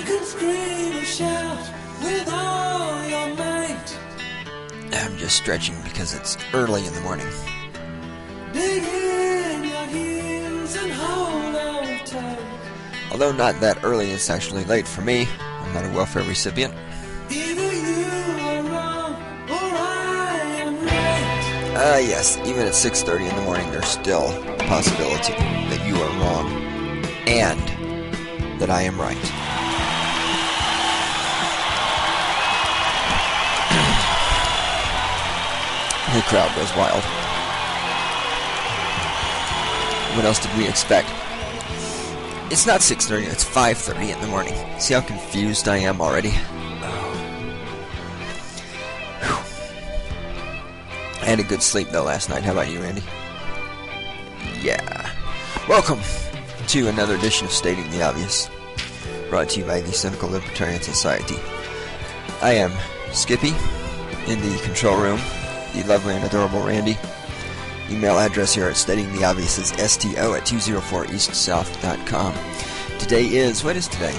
can scream and shout with all your might. I'm just stretching because it's early in the morning. Dig in your heels and hold on tight. Although not that early, it's actually late for me. I'm not a welfare recipient. Either you are wrong or I am right. Yes, even at 6:30 in the morning, there's still a possibility that you are wrong and that I am right. The crowd goes wild. What else did we expect? It's not 6:30, it's 5:30 in the morning. See how confused I am already? I had a good sleep though last night. How about you, Randy? Yeah. Welcome to another edition of Stating the Obvious, brought to you by the Cynical Libertarian Society. I am Skippy in the control room, the lovely and adorable Randy. Email address here at statingtheobvious is sto@204eastsouth.com. Today is, what is today?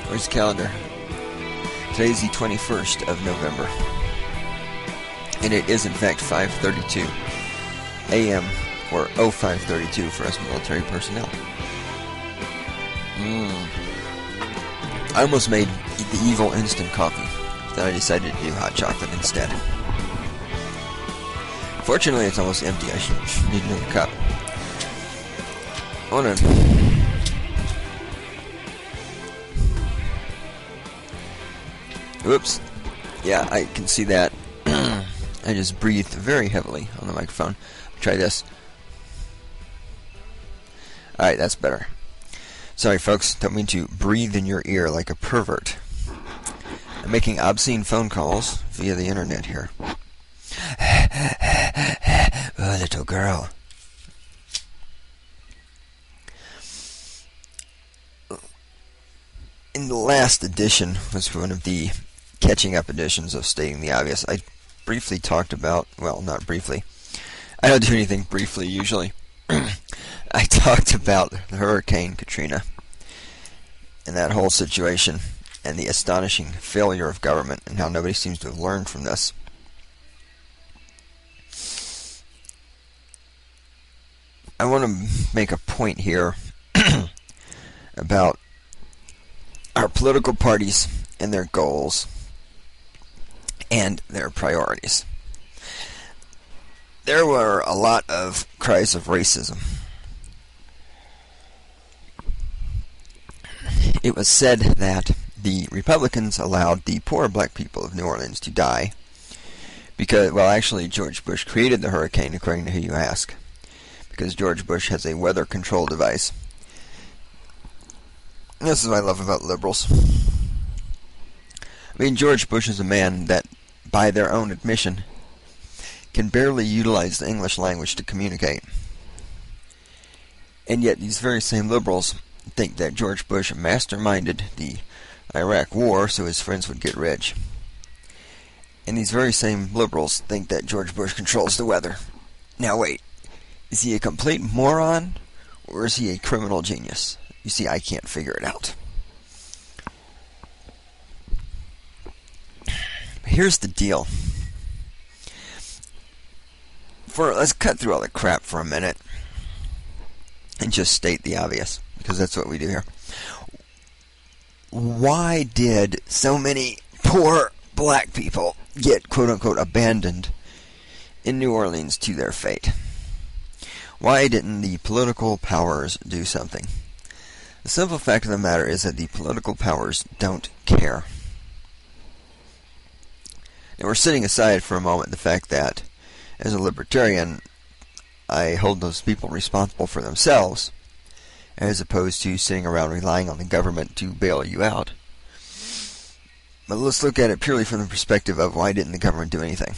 Where's the calendar? Today is the 21st of November. And it is in fact 5:32 a.m. or 05:32 for us military personnel. I almost made the evil instant coffee. Then I decided to do hot chocolate instead. Fortunately, it's almost empty. I should need another cup. Oh no. Whoops. Yeah, I can see that. I just breathed very heavily on the microphone. Try this. Alright, that's better. Sorry, folks. Don't mean to breathe in your ear like a pervert. I'm making obscene phone calls via the internet here. Oh, little girl. In the last edition was one of the catching up editions of Stating the Obvious. I briefly talked about, well, not briefly. I don't do anything briefly usually. I talked about the Hurricane Katrina and that whole situation and the astonishing failure of government and how nobody seems to have learned from this. I want to make a point here about our political parties and their goals and their priorities. There were a lot of cries of racism. It was said that the Republicans allowed the poor black people of New Orleans to die because, well, actually George Bush created the hurricane, according to who you ask, because George Bush has a weather control device. And this is what I love about liberals. I mean, George Bush is a man that, by their own admission, can barely utilize the English language to communicate. And yet these very same liberals think that George Bush masterminded the Iraq War so his friends would get rich. And these very same liberals think that George Bush controls the weather. Now wait, is he a complete moron, or is he a criminal genius? You see, I can't figure it out. Here's the deal. Let's cut through all the crap for a minute and just state the obvious, because that's what we do here. Why did so many poor black people get quote-unquote abandoned in New Orleans to their fate? Why didn't the political powers do something? The simple fact of the matter is that the political powers don't care. And we're setting aside for a moment the fact that, as a libertarian, I hold those people responsible for themselves, as opposed to sitting around relying on the government to bail you out. But let's look at it purely from the perspective of why didn't the government do anything?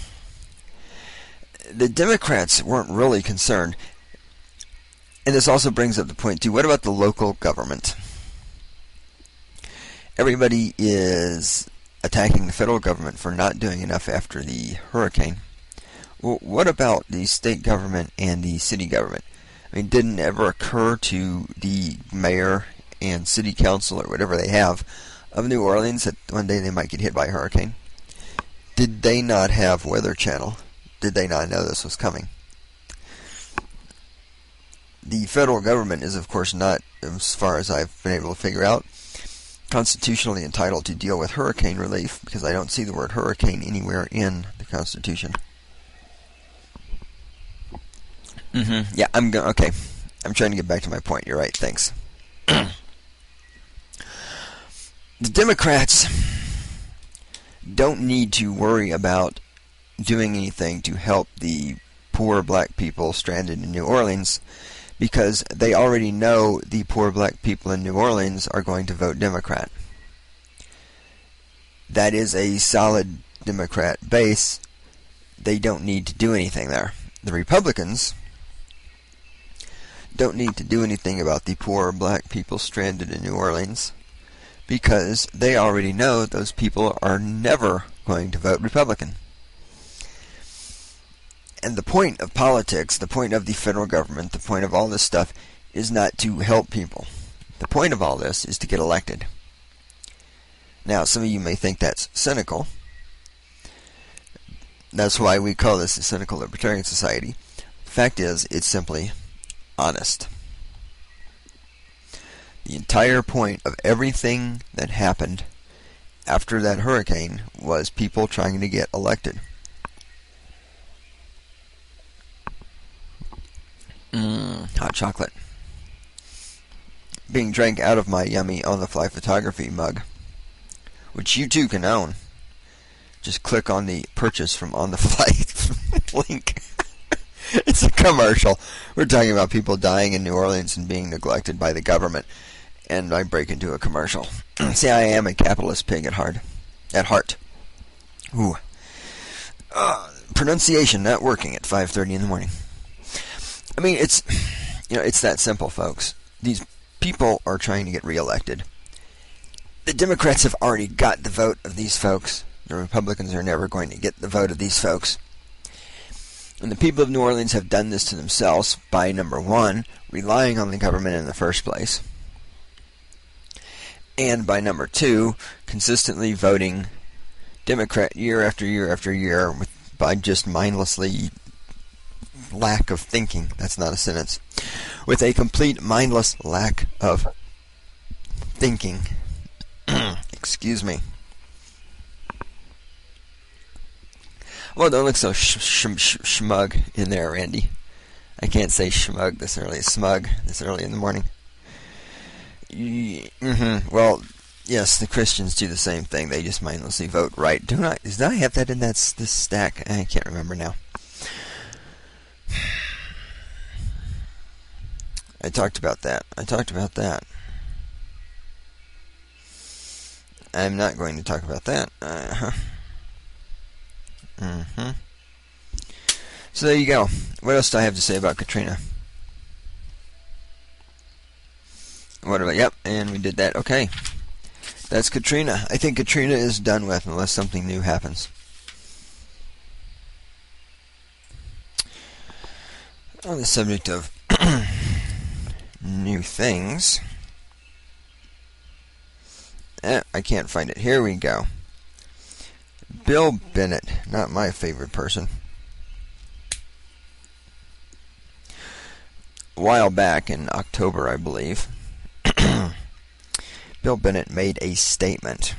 The Democrats weren't really concerned. And this also brings up the point, too, what about the local government? Everybody is attacking the federal government for not doing enough after the hurricane. Well, what about the state government and the city government? I mean, didn't it ever occur to the mayor and city council, or whatever they have, of New Orleans that one day they might get hit by a hurricane? Did they not have Weather Channel? Did they not know this was coming? The federal government is, of course, not, as far as I've been able to figure out, constitutionally entitled to deal with hurricane relief, because I don't see the word hurricane anywhere in the Constitution. Yeah, okay. I'm trying to get back to my point. You're right. Thanks. The Democrats don't need to worry about doing anything to help the poor black people stranded in New Orleans, because they already know the poor black people in New Orleans are going to vote Democrat. That is a solid Democrat base. They don't need to do anything there. The Republicans don't need to do anything about the poor black people stranded in New Orleans, because they already know those people are never going to vote Republican. And the point of politics, the point of the federal government, the point of all this stuff is not to help people. The point of all this is to get elected. Now, some of you may think that's cynical. That's why we call this the Cynical Libertarian Society. The fact is, it's simply honest. The entire point of everything that happened after that hurricane was people trying to get elected. Hot chocolate. Being drank out of my yummy on-the-fly photography mug, which you too can own. Just click on the purchase from On the Fly link. It's a commercial. We're talking about people dying in New Orleans and being neglected by the government, and I break into a commercial. See, I am a capitalist pig at heart. Ooh. Pronunciation not working at 5:30 in the morning. I mean, it's that simple, folks. These people are trying to get reelected. The Democrats have already got the vote of these folks. The Republicans are never going to get the vote of these folks. And the people of New Orleans have done this to themselves by, number one, relying on the government in the first place, and by number two, consistently voting Democrat year after year after year by just mindlessly lack of thinking. That's not a sentence. With a complete mindless lack of thinking. Excuse me. Well, don't look so smug in there, Randy. I can't say smug this early. Smug this early in the morning. Well, yes, the Christians do the same thing. They just mindlessly vote right. Did I have that in this stack? I can't remember now. I talked about that. I'm not going to talk about that. So there you go. What else do I have to say about Katrina? What about, yep, and we did that. Okay. That's Katrina. I think Katrina is done with unless something new happens. On the subject of new things, I can't find it. Here we go. Bill Bennet, not my favorite person. A while back in October, I believe, Bill Bennet made a statement.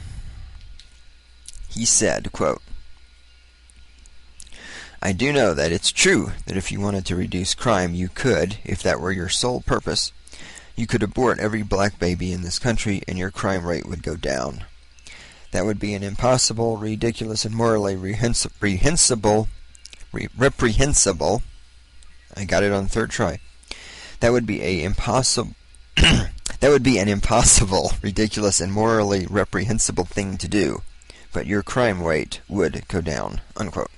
He said, quote, "I do know that it's true that if you wanted to reduce crime, you could, if that were your sole purpose. You could abort every black baby in this country and your crime rate would go down. That would be an impossible, ridiculous, and morally reprehensible. I got it on the third try. That would be an impossible, ridiculous, and morally reprehensible thing to do. But your crime rate would go down." Unquote.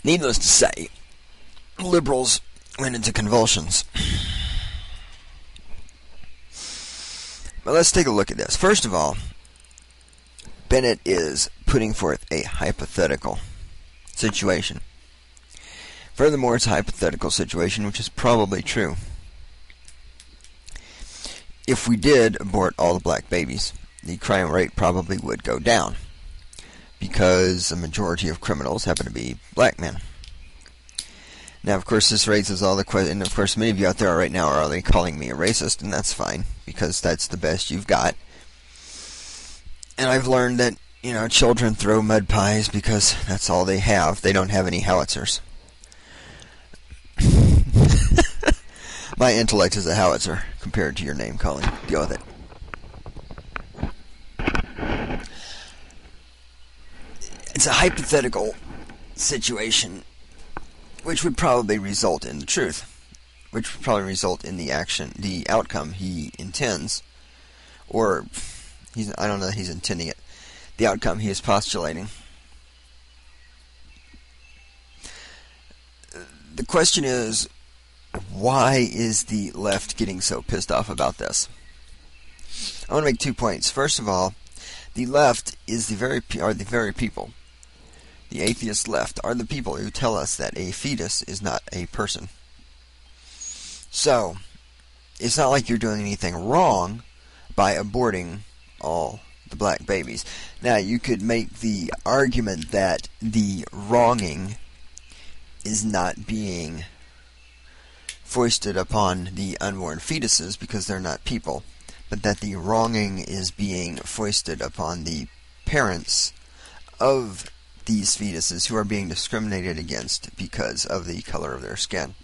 Needless to say, liberals went into convulsions. But let's take a look at this. First of all, Bennet is putting forth a hypothetical situation. Furthermore, it's a hypothetical situation, which is probably true. if we did abort all the black babies, the crime rate probably would go down, because a majority of criminals happen to be black men. Now, of course, this raises all the questions, and of course, many of you out there right now are already calling me a racist, and that's fine, because that's the best you've got. And I've learned that, children throw mud pies because that's all they have. They don't have any howitzers. My intellect is a howitzer compared to your name calling. Deal with it. It's a hypothetical situation which would probably result in the truth, which would probably result in the outcome he intends, or I don't know that he's intending it, the outcome he is postulating. The question is, why is the left getting so pissed off about this? I want to make 2 points. First of all, the left is the very people. The atheist left are the people who tell us that a fetus is not a person. So, it's not like you're doing anything wrong by aborting all the black babies. Now, you could make the argument that the wronging is not being foisted upon the unborn fetuses because they're not people, but that the wronging is being foisted upon the parents of these fetuses who are being discriminated against because of the color of their skin.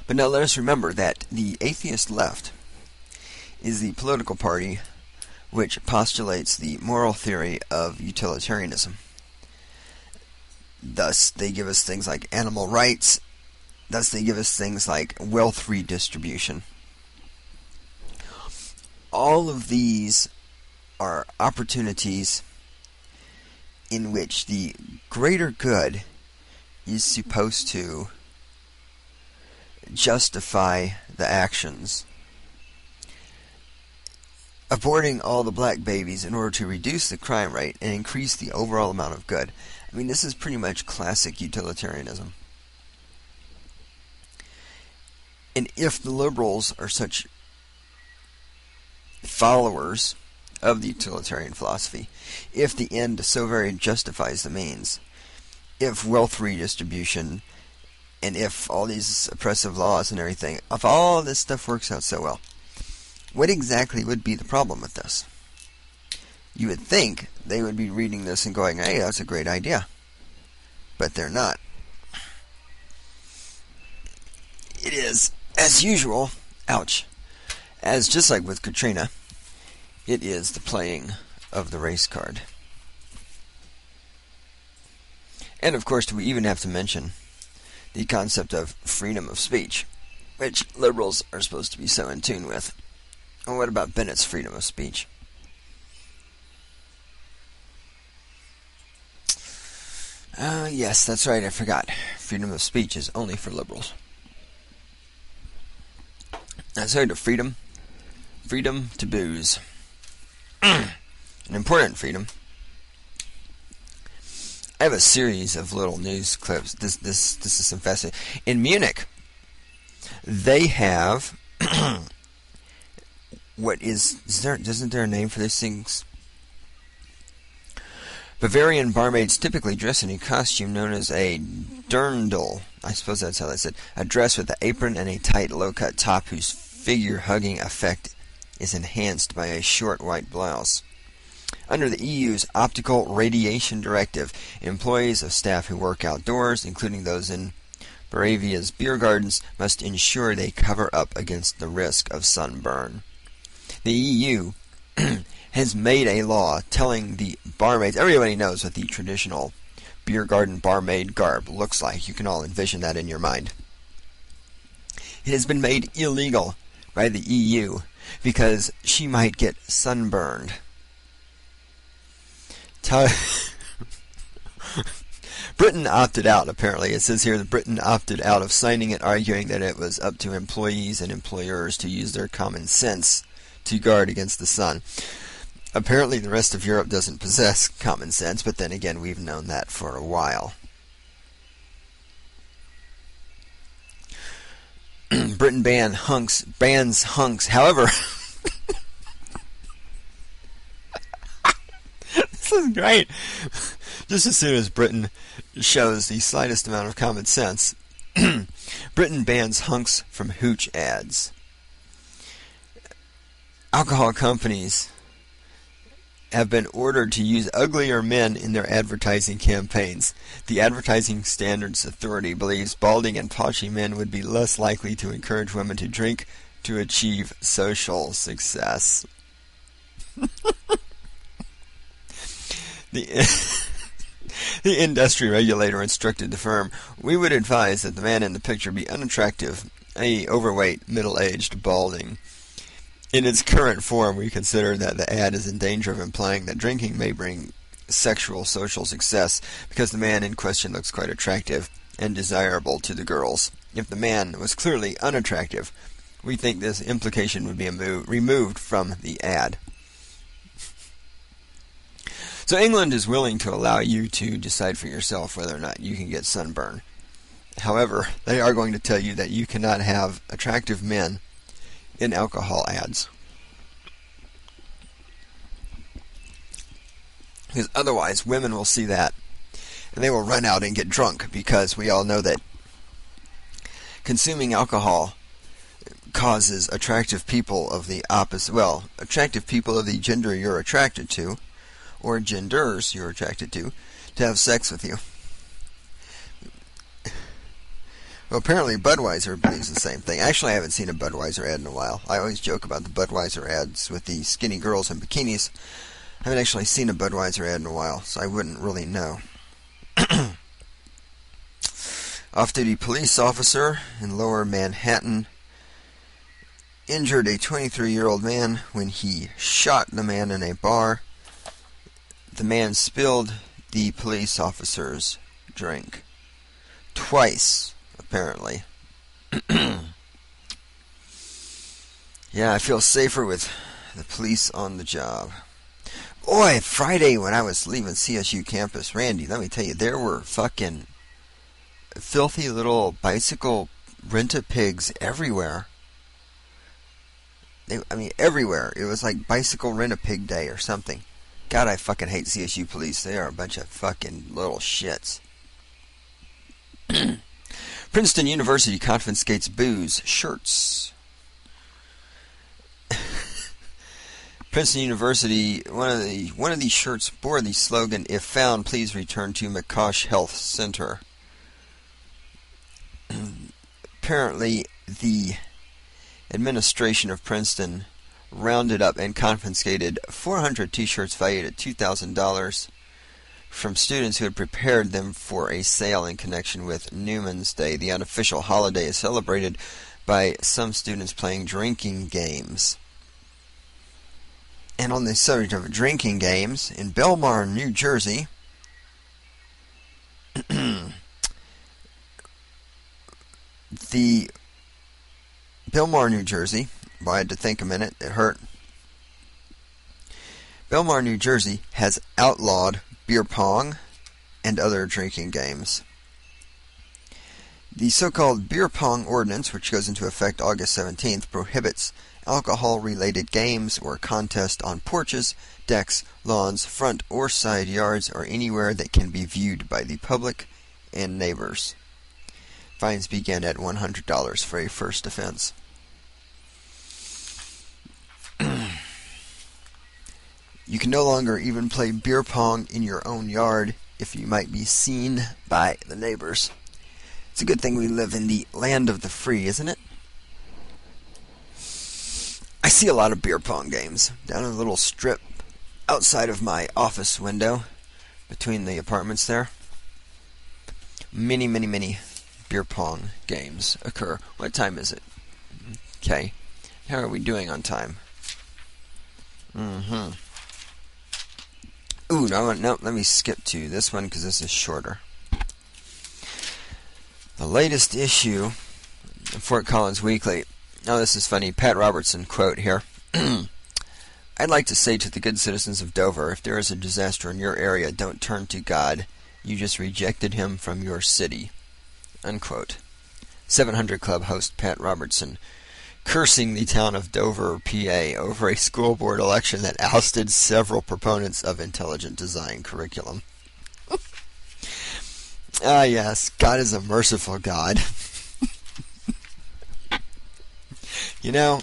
But now let us remember that the atheist left is the political party which postulates the moral theory of utilitarianism. Thus, they give us things like animal rights. Thus, they give us things like wealth redistribution. All of these are opportunities in which the greater good is supposed to justify the actions. Aborting all the black babies in order to reduce the crime rate and increase the overall amount of good. I mean, this is pretty much classic utilitarianism. And if the liberals are such followers of the utilitarian philosophy, if the end so very justifies the means, if wealth redistribution, and if all these oppressive laws and everything, if all this stuff works out so well, what exactly would be the problem with this? You would think they would be reading this and going, hey, that's a great idea. But they're not. It is, as usual, ouch, as just like with Katrina, it is the playing of the race card. And of course, we even have to mention the concept of freedom of speech, which liberals are supposed to be so in tune with. And what about Bennet's freedom of speech? Yes, that's right, I forgot. Freedom of speech is only for liberals. That's right, freedom to booze. An important freedom. I have a series of little news clips. This is some fascinating. In Munich, they have isn't there a name for these things? Bavarian barmaids typically dress in a costume known as a dirndl. I suppose that's how that's said. A dress with an apron and a tight low-cut top whose figure-hugging effect is enhanced by a short white blouse. Under the EU's Optical Radiation Directive, employees of staff who work outdoors, including those in Bavaria's beer gardens, must ensure they cover up against the risk of sunburn. The EU has made a law telling the barmaids, everybody knows what the traditional beer garden barmaid garb looks like. You can all envision that in your mind. It has been made illegal by the EU because she might get sunburned. Britain opted out, apparently. It says here that Britain opted out of signing it, arguing that it was up to employees and employers to use their common sense to guard against the sun. Apparently the rest of Europe doesn't possess common sense, but then again, we've known that for a while. Britain bans hunks. However, this is great. Just as soon as Britain shows the slightest amount of common sense, Britain bans hunks from hooch ads. Alcohol companies have been ordered to use uglier men in their advertising campaigns. The Advertising Standards Authority believes balding and paunchy men would be less likely to encourage women to drink to achieve social success. The industry regulator instructed the firm, "We would advise that the man in the picture be unattractive, i.e. overweight, middle-aged, balding. In its current form, we consider that the ad is in danger of implying that drinking may bring sexual social success because the man in question looks quite attractive and desirable to the girls. If the man was clearly unattractive, we think this implication would be removed from the ad." So England is willing to allow you to decide for yourself whether or not you can get sunburn. However, they are going to tell you that you cannot have attractive men in alcohol ads, because otherwise women will see that and they will run out and get drunk, because we all know that consuming alcohol causes attractive people of the attractive people of the gender you're attracted to, or genders you're attracted to have sex with you. Well, apparently Budweiser believes the same thing. Actually, I haven't seen a Budweiser ad in a while. I always joke about the Budweiser ads with the skinny girls in bikinis. I haven't actually seen a Budweiser ad in a while, so I wouldn't really know. Off-duty police officer in Lower Manhattan injured a 23-year-old man when he shot the man in a bar. The man spilled the police officer's drink twice, apparently. Yeah, I feel safer with the police on the job. Boy, Friday when I was leaving CSU campus, Randy, let me tell you, there were fucking filthy little bicycle rent-a-pigs everywhere. Everywhere. It was like bicycle rent-a-pig day or something. God, I fucking hate CSU police. They are a bunch of fucking little shits. Princeton University confiscates booze, shirts. Princeton University, one of these shirts bore the slogan, "If found, please return to McCosh Health Center." Apparently, the administration of Princeton rounded up and confiscated 400 t-shirts valued at $2,000 from students who had prepared them for a sale in connection with Newman's Day. The unofficial holiday is celebrated by some students playing drinking games. And on the subject of drinking games, in Belmar, New Jersey, well, I had to think a minute, it hurt. Belmar, New Jersey has outlawed beer pong and other drinking games. The so-called beer pong ordinance, which goes into effect August 17th, prohibits alcohol-related games or contests on porches, decks, lawns, front or side yards, or anywhere that can be viewed by the public and neighbors. Fines begin at $100 for a first offense. You can no longer even play beer pong in your own yard if you might be seen by the neighbors. It's a good thing we live in the land of the free, isn't it? I see a lot of beer pong games down in a little strip outside of my office window between the apartments there. Many beer pong games occur. What time is it? Okay. How are we doing on time? Ooh, no, let me skip to this one because this is shorter. The latest issue of Fort Collins Weekly. Oh, this is funny. Pat Robertson quote here. "I'd like to say to the good citizens of Dover, if there is a disaster in your area, don't turn to God. You just rejected him from your city." Unquote. 700 Club host Pat Robertson cursing the town of Dover, PA, over a school board election that ousted several proponents of intelligent design curriculum. Ah, yes, God is a merciful God. You know,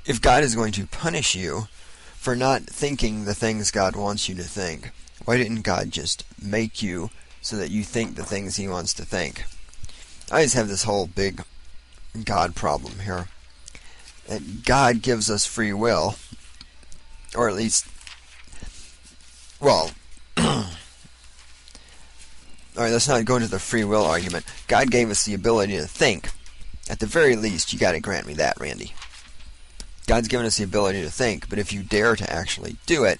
if God is going to punish you for not thinking the things God wants you to think, why didn't God just make you so that you think the things He wants to think? I always have this whole big God problem here. That God gives us free will, or at least, well, alright, let's not go into the free will argument. God gave us the ability to think. At the very least, you got to grant me that, Randy. God's given us the ability to think, but if you dare to actually do it,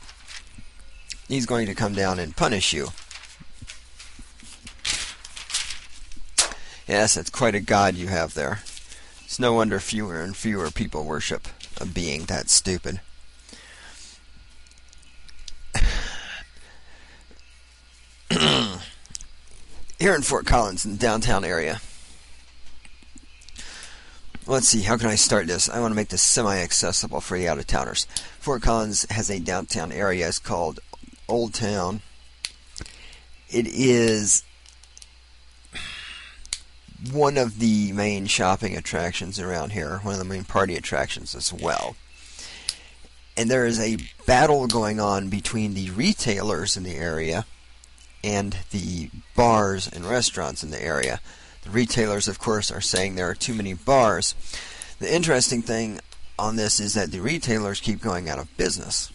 He's going to come down and punish you. Yes, that's quite a God you have there. It's no wonder fewer and fewer people worship a being that stupid. Here in Fort Collins, in the downtown area. Let's see, how can I start this? I want to make this semi-accessible for the out-of-towners. Fort Collins has a downtown area. It's called Old Town. It is one of the main shopping attractions around here, one of the main party attractions as well. And there is a battle going on between the retailers in the area and the bars and restaurants in the area. The retailers, of course, are saying there are too many bars. The interesting thing on this is that the retailers keep going out of business.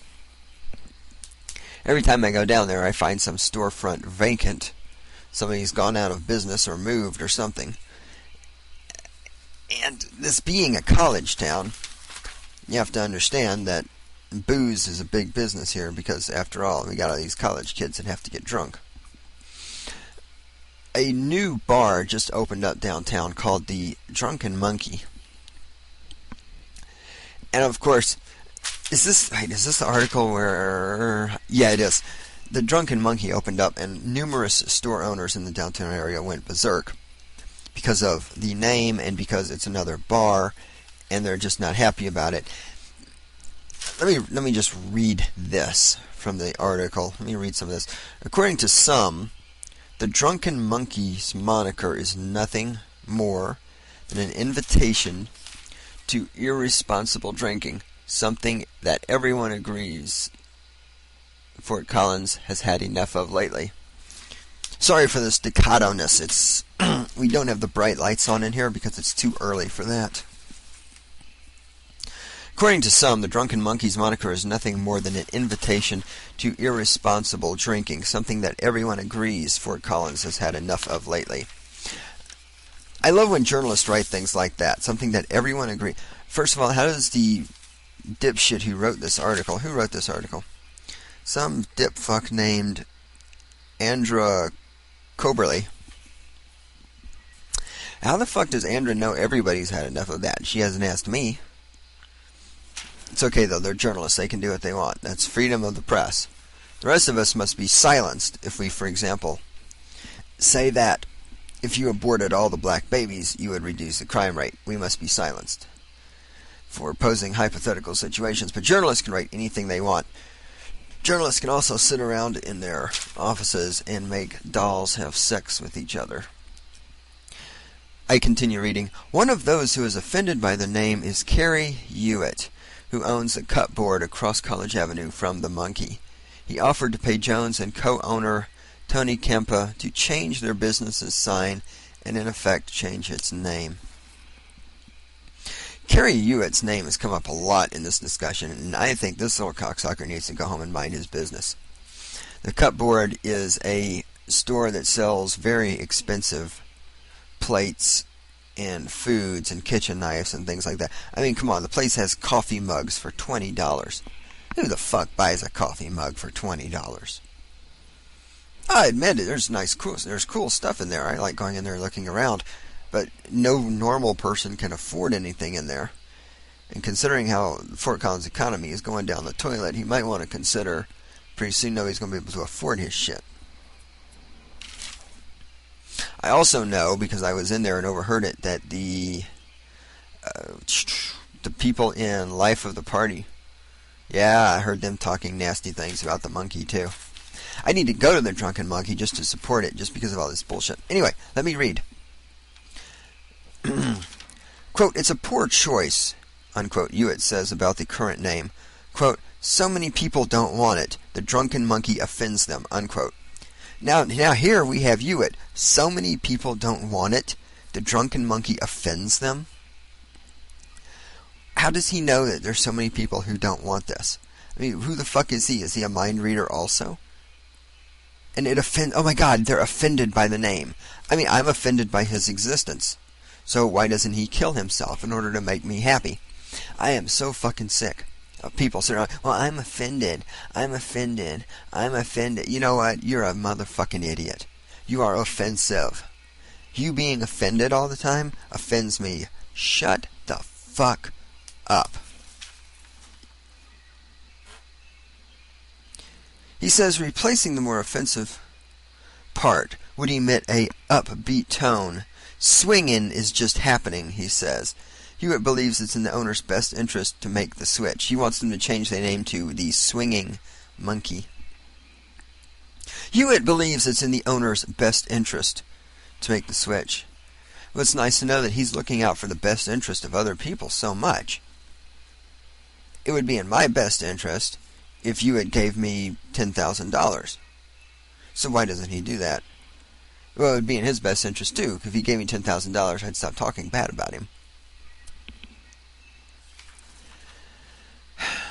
Every time I go down there, I find some storefront vacant. Somebody's gone out of business or moved or something. And this being a college town, you have to understand that booze is a big business here because, after all, we got all these college kids that have to get drunk. A new bar just opened up downtown called the Drunken Monkey. And of course, is this the article where... Yeah, it is. The Drunken Monkey opened up, and numerous store owners in the downtown area went berserk because of the name and because it's another bar, and they're just not happy about it. Let me just read this from the article. Let me read some of this. According to some, the Drunken Monkey's moniker is nothing more than an invitation to irresponsible drinking, something that everyone agrees Fort Collins has had enough of lately. Sorry for the staccato-ness. It's we don't have the bright lights on in here because it's too early for that. According to some, the Drunken Monkey's moniker is nothing more than an invitation to irresponsible drinking, something that everyone agrees Fort Collins has had enough of lately. I love when journalists write things like that, something that everyone agrees. First of all, how does the dipshit who wrote this article, some dipfuck named Andra Coberly. How the fuck does Andra know everybody's had enough of that? She hasn't asked me. It's okay, though. They're journalists. They can do what they want. That's freedom of the press. The rest of us must be silenced if we, for example, say that if you aborted all the black babies, you would reduce the crime rate. We must be silenced for posing hypothetical situations. But journalists can write anything they want. Journalists can also sit around in their offices and make dolls have sex with each other. I continue reading. One of those who is offended by the name is Carrie Hewitt, who owns a cupboard across College Avenue from the Monkey. He offered to pay Jones and co-owner Tony Kempa to change their business's sign and in effect change its name. Carrie Hewitt's name has come up a lot in this discussion, and I think this little cocksucker needs to go home and mind his business. The Cupboard is a store that sells very expensive plates and foods and kitchen knives and things like that. I mean, come on, the place has coffee mugs for $20. Who the fuck buys a coffee mug for $20? I admit it, there's cool stuff in there. I like going in there and looking around, but no normal person can afford anything in there. And considering how Fort Collins' economy is going down the toilet, he might want to consider pretty soon nobody's going to be able to afford his shit. I also know, because I was in there and overheard it, that the people in Life of the Party, yeah, I heard them talking nasty things about the monkey too. I need to go to the Drunken Monkey just to support it, just because of all this bullshit. Anyway, let me read. Quote, "It's a poor choice," unquote, Hewitt says about the current name. Quote, "So many people don't want it. The Drunken Monkey offends them," unquote. Now here we have Hewitt. So many people don't want it. The Drunken Monkey offends them. How does he know that there's so many people who don't want this? I mean, who the fuck is he? Is he a mind reader also? And it offends... Oh my god, they're offended by the name. I mean, I'm offended by his existence. So why doesn't he kill himself in order to make me happy? I am so fucking sick of people sitting around, well, I'm offended. I'm offended. I'm offended. You know what? You're a motherfucking idiot. You are offensive. You being offended all the time offends me. Shut the fuck up. He says replacing the more offensive part would emit a upbeat tone. Swingin' is just happening, he says. Hewitt believes it's in the owner's best interest to make the switch. He wants them to change their name to the Swinging Monkey. Hewitt believes it's in the owner's best interest to make the switch. Well, it's nice to know that he's looking out for the best interest of other people so much. It would be in my best interest if Hewitt gave me $10,000. So why doesn't he do that? Well, it would be in his best interest too. If he gave me $10,000, I'd stop talking bad about him.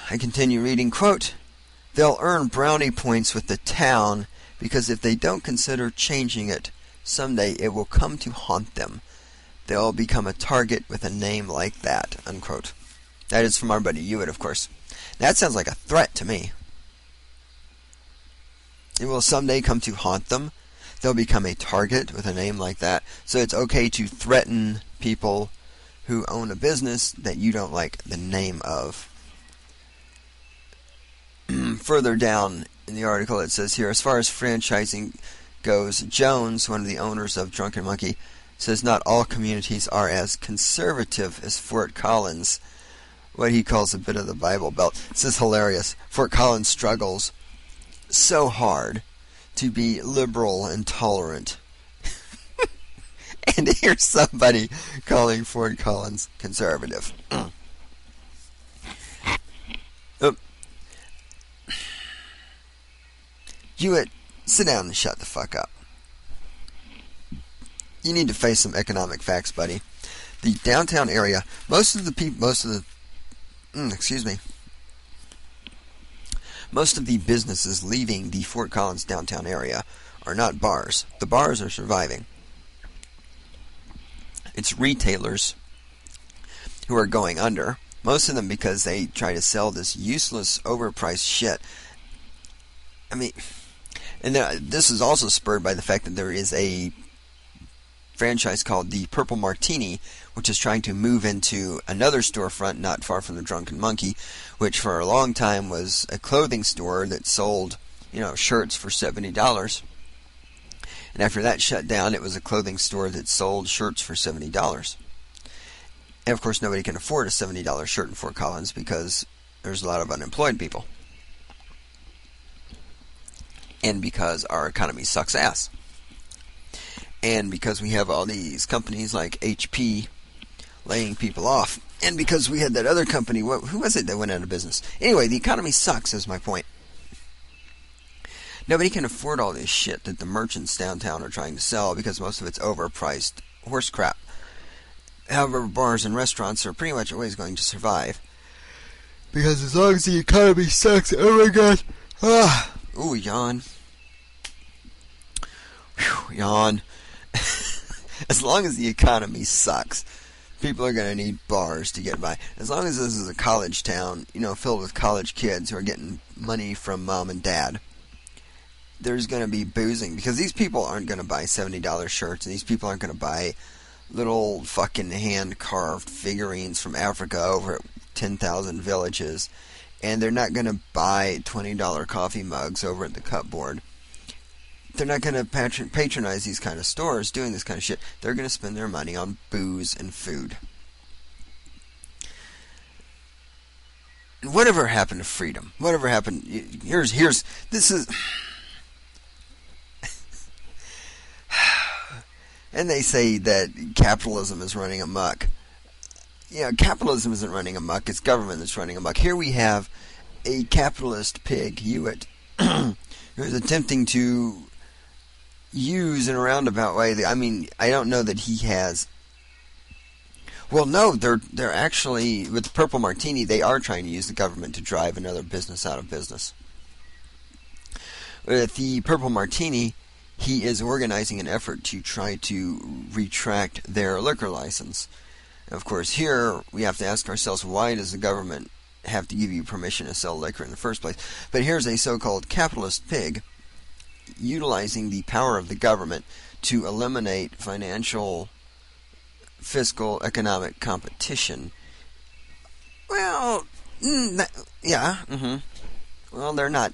I continue reading, quote, "They'll earn brownie points with the town because if they don't consider changing it, someday it will come to haunt them. They'll become a target with a name like that," unquote. That is from our buddy Hewitt, of course. That sounds like a threat to me. It will someday come to haunt them. They'll become a target with a name like that. So it's okay to threaten people who own a business that you don't like the name of. Further down in the article it says here, as far as franchising goes, Jones, one of the owners of Drunken Monkey, says not all communities are as conservative as Fort Collins, what he calls a bit of the Bible Belt. This is hilarious. Fort Collins struggles so hard to be liberal and tolerant. And here's somebody calling Fort Collins conservative. Hewitt, sit down and shut the fuck up. You need to face some economic facts, buddy. The downtown area, most of the businesses leaving the Fort Collins downtown area are not bars. The bars are surviving. It's retailers who are going under. Most of them because they try to sell this useless, overpriced shit. I mean, and this is also spurred by the fact that there is a franchise called the Purple Martini, which is trying to move into another storefront not far from the Drunken Monkey, which for a long time was a clothing store that sold, shirts for $70. And after that shut down, it was a clothing store that sold shirts for $70. And of course, nobody can afford a $70 shirt in Fort Collins because there's a lot of unemployed people. And because our economy sucks ass. And because we have all these companies like HP laying people off. And because we had that other company, who was it that went out of business? Anyway, the economy sucks is my point. Nobody can afford all this shit that the merchants downtown are trying to sell because most of it's overpriced horse crap. However, bars and restaurants are pretty much always going to survive. Because as long as the economy sucks, oh my god. Ooh, yawn. Whew, yawn. As long as the economy sucks, people are going to need bars to get by. As long as this is a college town, filled with college kids who are getting money from mom and dad, there's going to be boozing. Because these people aren't going to buy $70 shirts, and these people aren't going to buy little fucking hand-carved figurines from Africa over at 10,000 Villages. And they're not going to buy $20 coffee mugs over at the Cupboard. they're not going to patronize these kind of stores doing this kind of shit. They're going to spend their money on booze and food. And whatever happened to freedom? Whatever happened? This is... And they say that capitalism is running amok. Capitalism isn't running amok. It's government that's running amok. Here we have a capitalist pig, Hewitt, who's attempting to use in a roundabout way. I don't know that he has... Well, no, they're actually, with the Purple Martini, they are trying to use the government to drive another business out of business. With the Purple Martini, he is organizing an effort to try to retract their liquor license. Of course, here we have to ask ourselves, why does the government have to give you permission to sell liquor in the first place? But here's a so-called capitalist pig utilizing the power of the government to eliminate financial, fiscal, economic competition. Well, yeah. Well, they're not.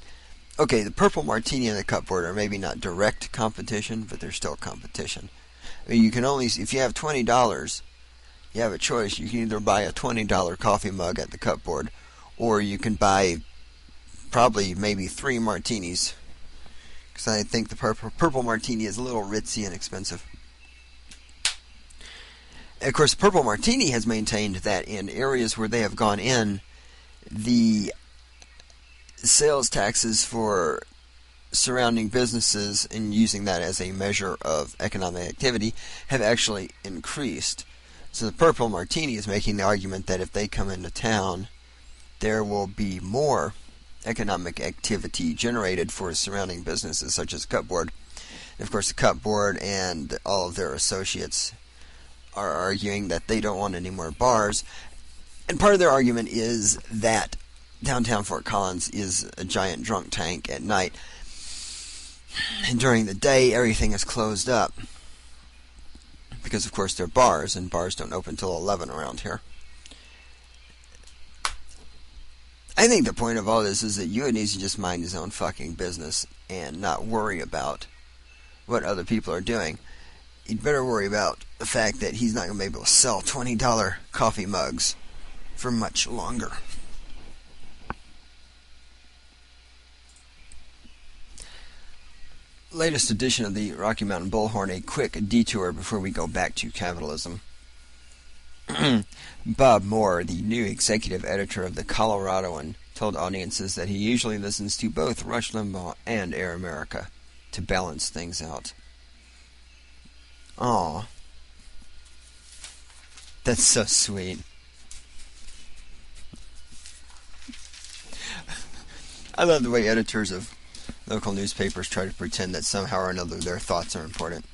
Okay, the Purple Martini and the Cupboard are maybe not direct competition, but they're still competition. You can only, if you have $20, you have a choice. You can either buy a $20 coffee mug at the Cupboard, or you can buy probably maybe 3 martinis. Because I think the Purple Martini is a little ritzy and expensive. And of course, the Purple Martini has maintained that in areas where they have gone in, the sales taxes for surrounding businesses, and using that as a measure of economic activity, have actually increased. So the Purple Martini is making the argument that if they come into town, there will be more economic activity generated for surrounding businesses such as Cupboard. And of course, the Cupboard and all of their associates are arguing that they don't want any more bars. And part of their argument is that downtown Fort Collins is a giant drunk tank at night. And during the day, everything is closed up. Because, of course, they're bars, and bars don't open till 11 around here. I think the point of all this is that Hewitt needs to just mind his own fucking business and not worry about what other people are doing. He'd better worry about the fact that he's not going to be able to sell $20 coffee mugs for much longer. Latest edition of the Rocky Mountain Bullhorn, a quick detour before we go back to capitalism. Bob Moore, the new executive editor of the Coloradoan, told audiences that he usually listens to both Rush Limbaugh and Air America to balance things out. Aw. That's so sweet. I love the way editors of local newspapers try to pretend that somehow or another their thoughts are important.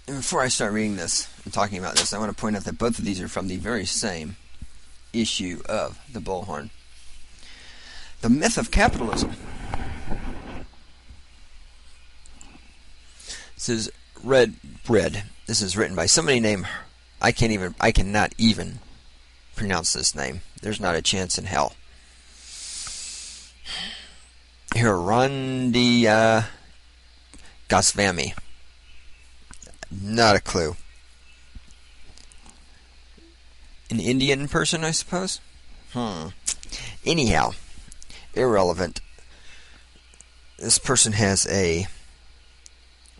And before I start reading this and talking about this, I want to point out that both of these are from the very same issue of the Bullhorn. The Myth of Capitalism. This is This is written by somebody named I cannot even pronounce this name. There's not a chance in hell. Hirandia Goswami. Not a clue. An Indian person, I suppose? Anyhow, irrelevant. This person has a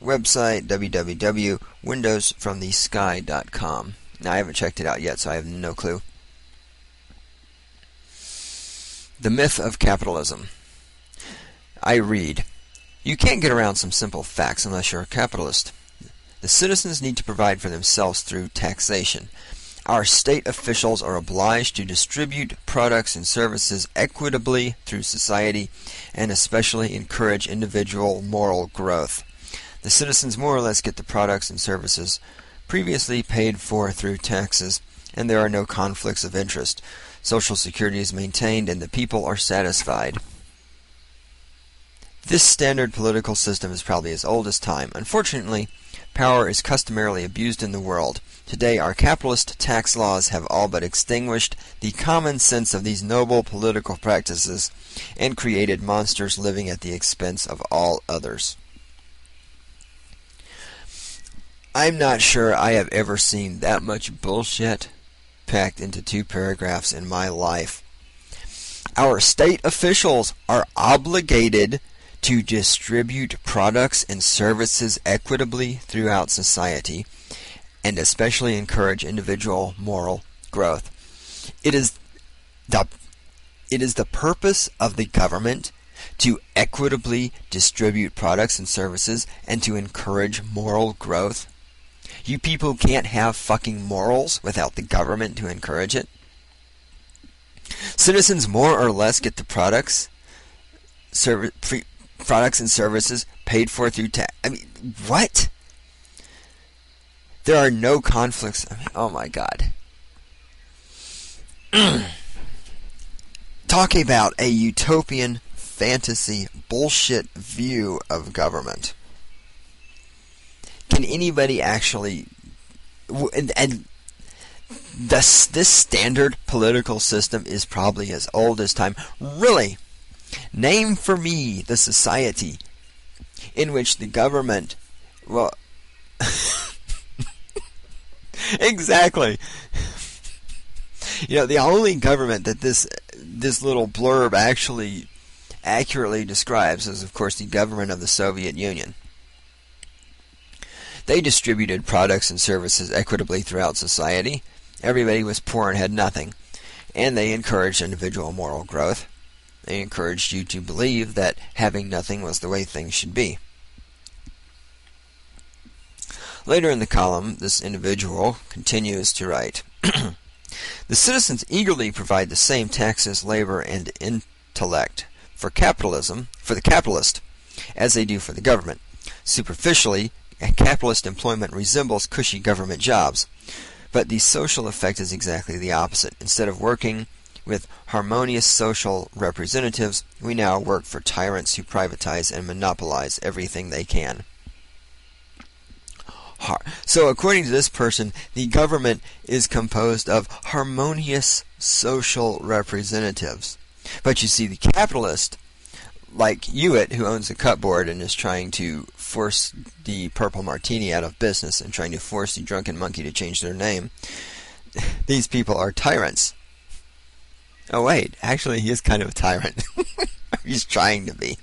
website, www.windowsfromthesky.com. Now, I haven't checked it out yet, so I have no clue. The Myth of Capitalism. I read, you can't get around some simple facts unless you're a capitalist. The citizens need to provide for themselves through taxation. Our state officials are obliged to distribute products and services equitably through society and especially encourage individual moral growth. The citizens more or less get the products and services previously paid for through taxes, and there are no conflicts of interest. Social security is maintained and the people are satisfied. This standard political system is probably as old as time. Unfortunately, power is customarily abused in the world. Today, our capitalist tax laws have all but extinguished the common sense of these noble political practices and created monsters living at the expense of all others. I'm not sure I have ever seen that much bullshit packed into 2 paragraphs in my life. Our state officials are obligated to distribute products and services equitably throughout society, and especially encourage individual moral growth. It is the purpose of the government to equitably distribute products and services and to encourage moral growth. You people can't have fucking morals without the government to encourage it. Citizens more or less get the products and services paid for through tax. I mean, what? There are no conflicts. I mean, oh my God. Talking about a utopian fantasy bullshit view of government. Can anybody actually... And this standard political system is probably as old as time. Really? Name for me the society in which the government... Well... Exactly. You know, the only government that this little blurb actually accurately describes is, of course, the government of the Soviet Union. They distributed products and services equitably throughout society. Everybody was poor and had nothing. And they encouraged individual moral growth. They encouraged you to believe that having nothing was the way things should be. Later in the column, this individual continues to write, the citizens eagerly provide the same taxes, labor, and intellect for the capitalist, as they do for the government. Superficially, capitalist employment resembles cushy government jobs, but the social effect is exactly the opposite. Instead of working with harmonious social representatives, we now work for tyrants who privatize and monopolize everything they can. So according to this person, the government is composed of harmonious social representatives. But you see, the capitalist, like Hewitt, who owns a cupboard and is trying to force the Purple Martini out of business and trying to force the Drunken Monkey to change their name, these people are tyrants. Oh wait, actually he is kind of a tyrant. He's trying to be.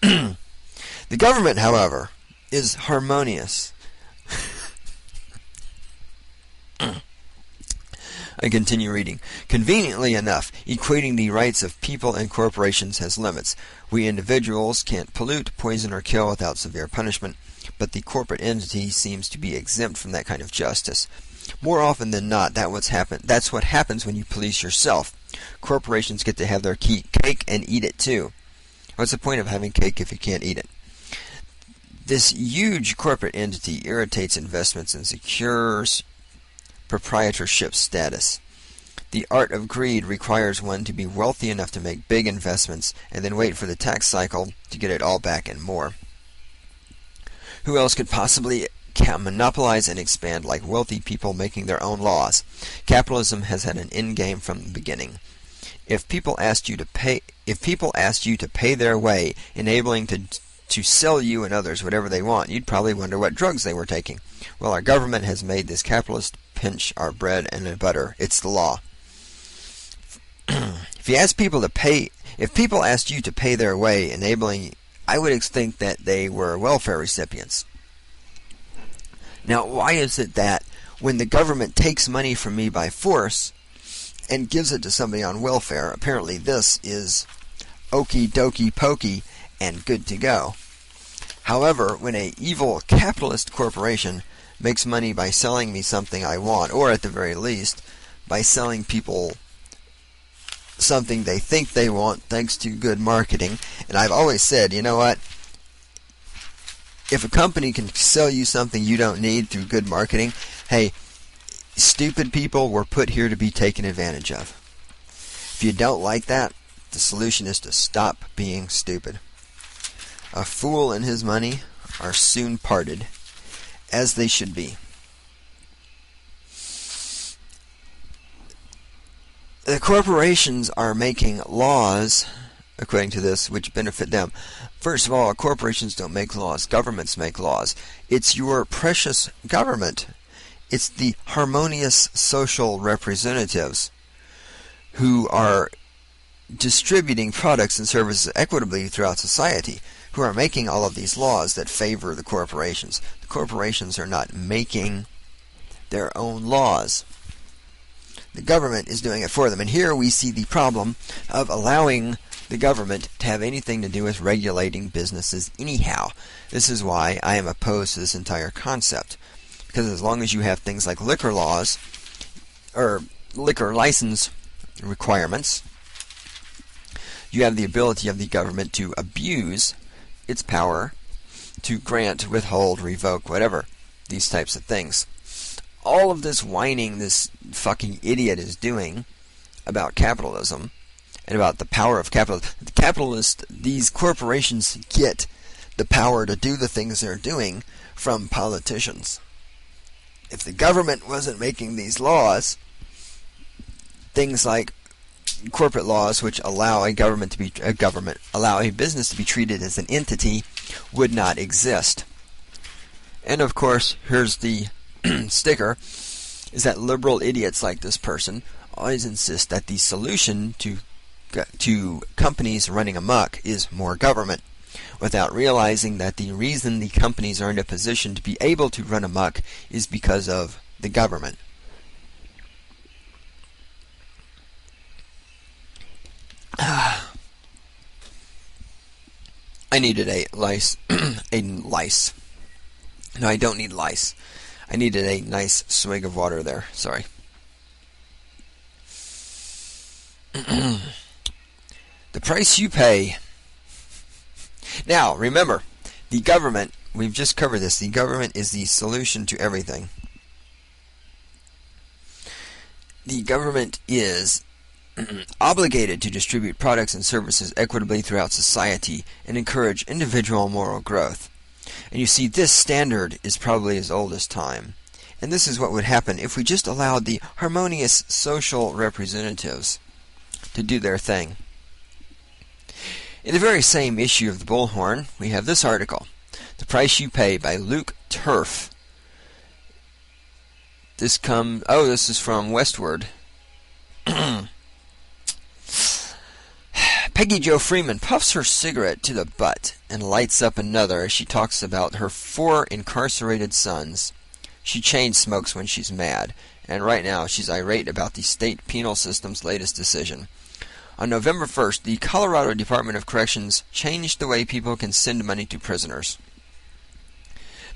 The government, however, is harmonious. I continue reading. Conveniently enough, equating the rights of people and corporations has limits. We individuals can't pollute, poison, or kill without severe punishment, but the corporate entity seems to be exempt from that kind of justice. More often than not, that's what happens when you police yourself. Corporations get to have their cake and eat it too. What's the point of having cake if you can't eat it? This huge corporate entity irritates investments and secures proprietorship status. The art of greed requires one to be wealthy enough to make big investments and then wait for the tax cycle to get it all back and more. Who else could possibly monopolize and expand like wealthy people making their own laws? Capitalism has had an end game from the beginning. If people asked you to pay their way, enabling to sell you and others whatever they want, you'd probably wonder what drugs they were taking. Well, our government has made this capitalist pinch our bread and butter. It's the law. If people asked you to pay their way, enabling, I would think that they were welfare recipients. Now, why is it that when the government takes money from me by force and gives it to somebody on welfare, apparently this is okie dokie pokey and good to go? However, when an evil capitalist corporation makes money by selling me something I want, or at the very least, by selling people something they think they want thanks to good marketing, and I've always said, you know what? If a company can sell you something you don't need through good marketing, hey, stupid people were put here to be taken advantage of. If you don't like that, the solution is to stop being stupid. A fool and his money are soon parted, as they should be. The corporations are making laws, according to this, which benefit them. First of all, corporations don't make laws. Governments make laws. It's your precious government. It's the harmonious social representatives who are distributing products and services equitably throughout society, who are making all of these laws that favor the corporations. The corporations are not making their own laws. The government is doing it for them. And here we see the problem of allowing the government to have anything to do with regulating businesses anyhow. This is why I am opposed to this entire concept. Because as long as you have things like liquor laws, or liquor license requirements, you have the ability of the government to abuse its power to grant, withhold, revoke, whatever, these types of things. All of this whining this fucking idiot is doing about capitalism and about the power of capitalism. The capitalists, these corporations get the power to do the things they're doing from politicians. If the government wasn't making these laws, things like corporate laws which allow a business to be treated as an entity would not exist. And of course, here's the sticker, is that liberal idiots like this person always insist that the solution to companies running amok is more government, without realizing that the reason the companies are in a position to be able to run amok is because of the government. I needed a lice. No, I don't need lice. I needed a nice swig of water there. Sorry. The price you pay. Now, remember, the government, we've just covered this, the government is the solution to everything. The government is obligated to distribute products and services equitably throughout society and encourage individual moral growth. And you see, this standard is probably as old as time. And this is what would happen if we just allowed the harmonious social representatives to do their thing. In the very same issue of the Bullhorn, we have this article, The Price You Pay by Luke Turf. This is from Westward. Peggy Jo Freeman puffs her cigarette to the butt and lights up another as she talks about her 4 incarcerated sons. She chain smokes when she's mad, and right now she's irate about the state penal system's latest decision. On November 1st, the Colorado Department of Corrections changed the way people can send money to prisoners.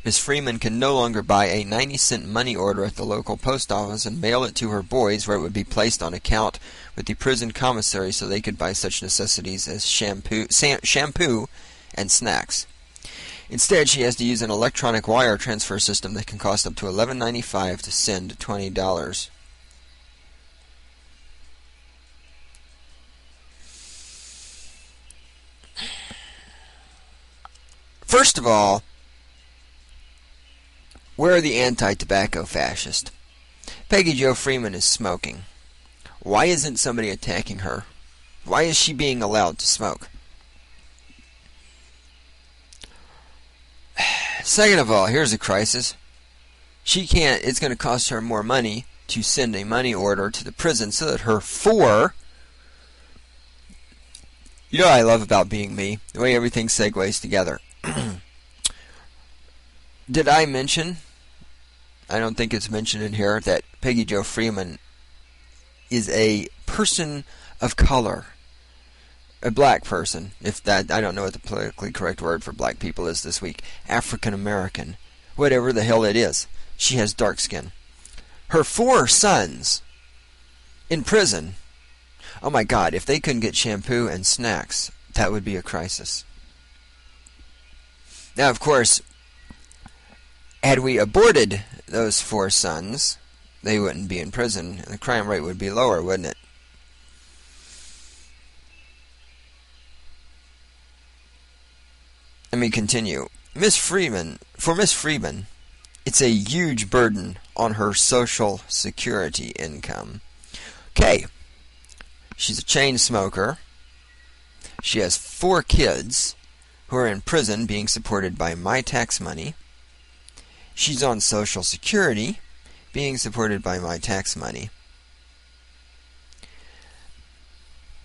Ms. Freeman can no longer buy a 90-cent money order at the local post office and mail it to her boys, where it would be placed on account with the prison commissary so they could buy such necessities as shampoo and snacks. Instead, she has to use an electronic wire transfer system that can cost up to $11.95 to send $20. First of all, where are the anti-tobacco fascists? Peggy Jo Freeman is smoking. Why isn't somebody attacking her? Why is she being allowed to smoke? Second of all, here's a crisis. It's going to cost her more money to send a money order to the prison so that her 4... You know what I love about being me? The way everything segues together. Did I mention, I don't think it's mentioned in here, that Peggy Jo Freeman is a person of color. A black person, if that, I don't know what the politically correct word for black people is this week. African American. Whatever the hell it is. She has dark skin. Her 4 sons in prison. Oh my God, if they couldn't get shampoo and snacks, that would be a crisis. Now, of course, had we aborted those 4 sons, they wouldn't be in prison, and the crime rate would be lower, wouldn't it? let me continue. For Miss Freeman, it's a huge burden on her Social Security income. Okay, she's a chain smoker. She has 4 kids who are in prison being supported by my tax money. She's on Social Security being supported by my tax money.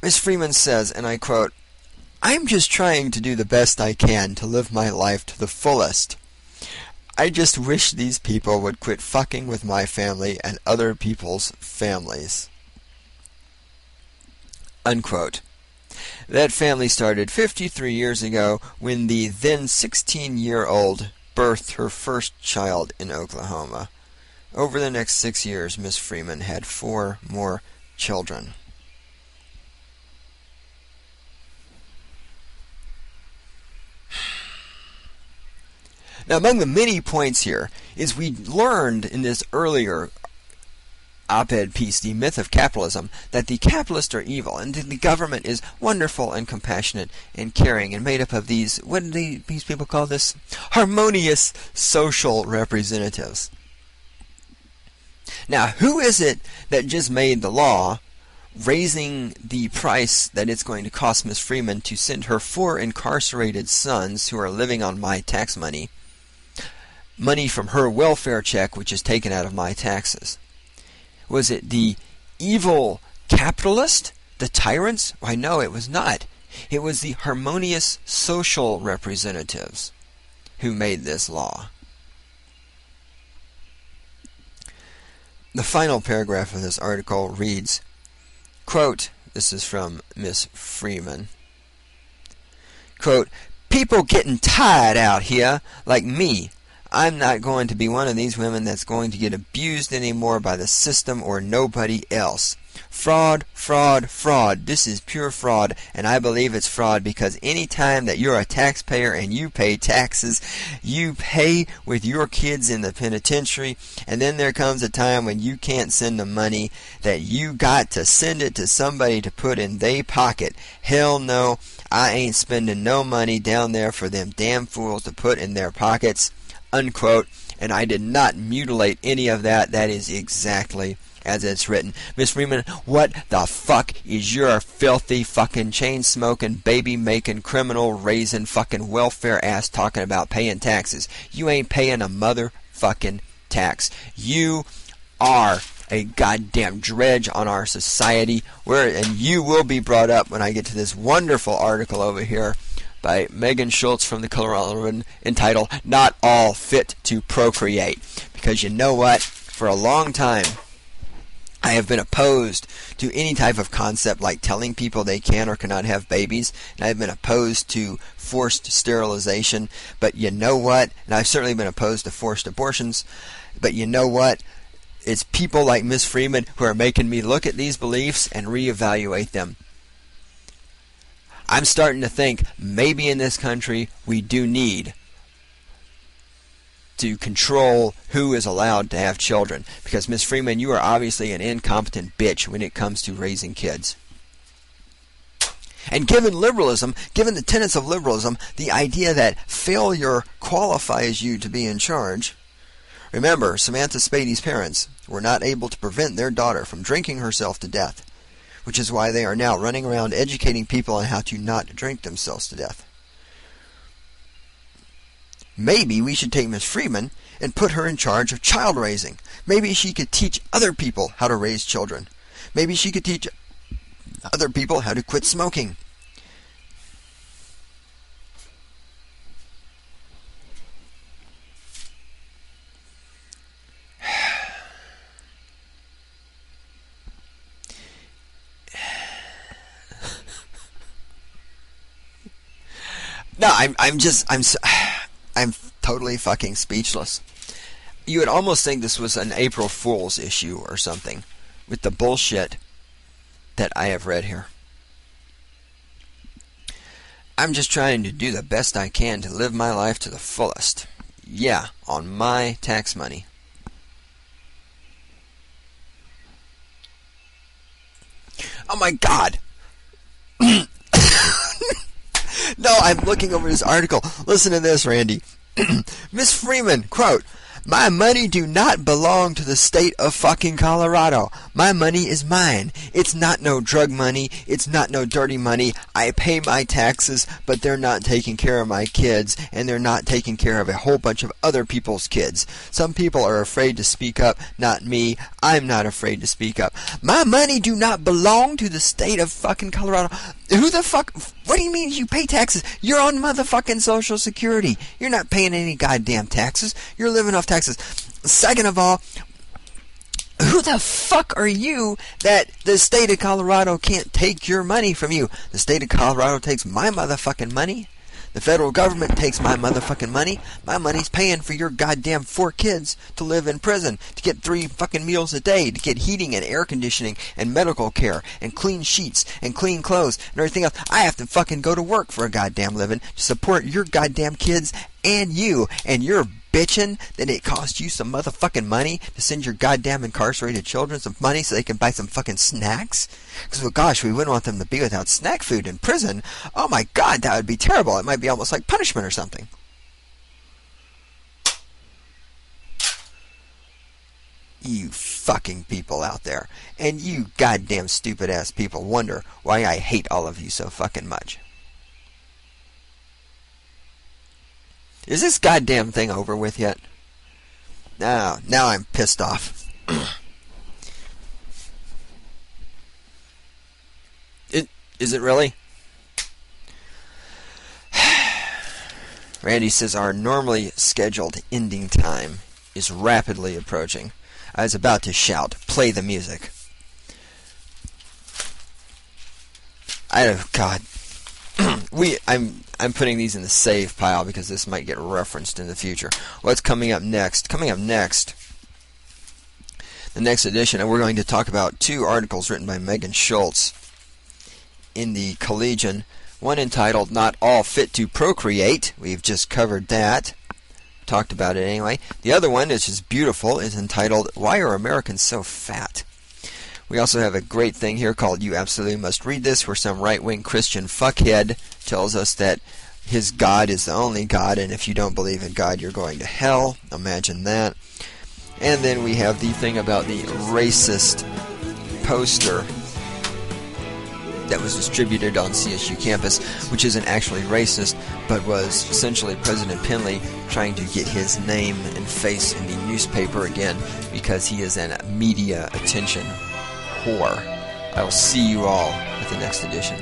Miss Freeman says, and I quote, "I'm just trying to do the best I can to live my life to the fullest. I just wish these people would quit fucking with my family and other people's families." Unquote. That family started 53 years ago when the then 16-year-old birthed her first child in Oklahoma. Over the next 6 years, Miss Freeman had 4 more children. Now, among the many points here is we learned in this earlier op-ed piece, The Myth of Capitalism, that the capitalists are evil and the government is wonderful and compassionate and caring and made up of these, what do these people call this? Harmonious social representatives. Now, who is it that just made the law raising the price that it's going to cost Miss Freeman to send her 4 incarcerated sons who are living on my tax money from her welfare check, which is taken out of my taxes? Was it the evil capitalist, the tyrants? Why, no, it was not. It was the harmonious social representatives who made this law. The final paragraph of this article reads, quote, this is from Miss Freeman, quote, "People getting tired out here, like me. I'm not going to be one of these women that's going to get abused anymore by the system or nobody else. Fraud, fraud, fraud. This is pure fraud, and I believe it's fraud because any time that you're a taxpayer and you pay taxes, you pay with your kids in the penitentiary, and then there comes a time when you can't send the money that you got to send it to somebody to put in their pocket. Hell no, I ain't spending no money down there for them damn fools to put in their pockets." Unquote. And I did not mutilate any of that. That is exactly as it's written. Miss Freeman, what the fuck is your filthy fucking chain-smoking, baby-making, criminal-raising fucking welfare ass talking about paying taxes? You ain't paying a motherfucking tax. You are a goddamn dredge on our society. And you will be brought up when I get to this wonderful article over here by Megan Schultz from the Colorado entitled "Not All Fit to Procreate." Because you know what? For a long time, I have been opposed to any type of concept like telling people they can or cannot have babies, and I've been opposed to forced sterilization. But you know what? And I've certainly been opposed to forced abortions. But you know what? It's people like Miss Freeman who are making me look at these beliefs and reevaluate them. I'm starting to think maybe in this country we do need to control who is allowed to have children. Because, Miss Freeman, you are obviously an incompetent bitch when it comes to raising kids. And given liberalism, given the tenets of liberalism, the idea that failure qualifies you to be in charge. Remember, Samantha Spady's parents were not able to prevent their daughter from drinking herself to death, which is why they are now running around educating people on how to not drink themselves to death. Maybe we should take Miss Freeman and put her in charge of child raising. Maybe she could teach other people how to raise children. Maybe she could teach other people how to quit smoking. No, I'm totally fucking speechless. You would almost think this was an April Fool's issue or something with the bullshit that I have read here. I'm just trying to do the best I can to live my life to the fullest. Yeah, on my tax money. Oh my God! No, I'm looking over this article. Listen to this, Randy. Miss Freeman, quote, "My money do not belong to the state of fucking Colorado. My money is mine. It's not no drug money. It's not no dirty money. I pay my taxes, but they're not taking care of my kids, and they're not taking care of a whole bunch of other people's kids. Some people are afraid to speak up. Not me. I'm not afraid to speak up. My money do not belong to the state of fucking Colorado." Who the fuck? What do you mean you pay taxes? You're on motherfucking Social Security. You're not paying any goddamn taxes. You're living off taxes. Second of all, who the fuck are you that the state of Colorado can't take your money from you? The state of Colorado takes my motherfucking money. The federal government takes my motherfucking money. My money's paying for your goddamn 4 kids to live in prison, to get 3 fucking meals a day, to get heating and air conditioning and medical care and clean sheets and clean clothes and everything else. I have to fucking go to work for a goddamn living to support your goddamn kids and you, and you're bitching that it cost you some motherfucking money to send your goddamn incarcerated children some money so they can buy some fucking snacks? Because, well, gosh, we wouldn't want them to be without snack food in prison. Oh my god, that would be terrible. It might be almost like punishment or something. You fucking people out there. And you goddamn stupid ass people wonder why I hate all of you so fucking much. Is this goddamn thing over with yet? Now I'm pissed off. Is it really? Randy says our normally scheduled ending time is rapidly approaching. I was about to shout, "Play the music." God. I'm putting these in the save pile because this might get referenced in the future. What's coming up next? Coming up next, the next edition, and we're going to talk about 2 articles written by Megan Schultz in the Collegian. One entitled "Not All Fit to Procreate." We've just covered that. Talked about it anyway. The other one, which is beautiful, is entitled "Why Are Americans So Fat?" We also have a great thing here called "You Absolutely Must Read This," where some right-wing Christian fuckhead tells us that his God is the only God, and if you don't believe in God, you're going to hell. Imagine that. And then we have the thing about the racist poster that was distributed on CSU campus, which isn't actually racist, but was essentially President Penley trying to get his name and face in the newspaper again because he is a media attention whore. I will see you all at the next edition.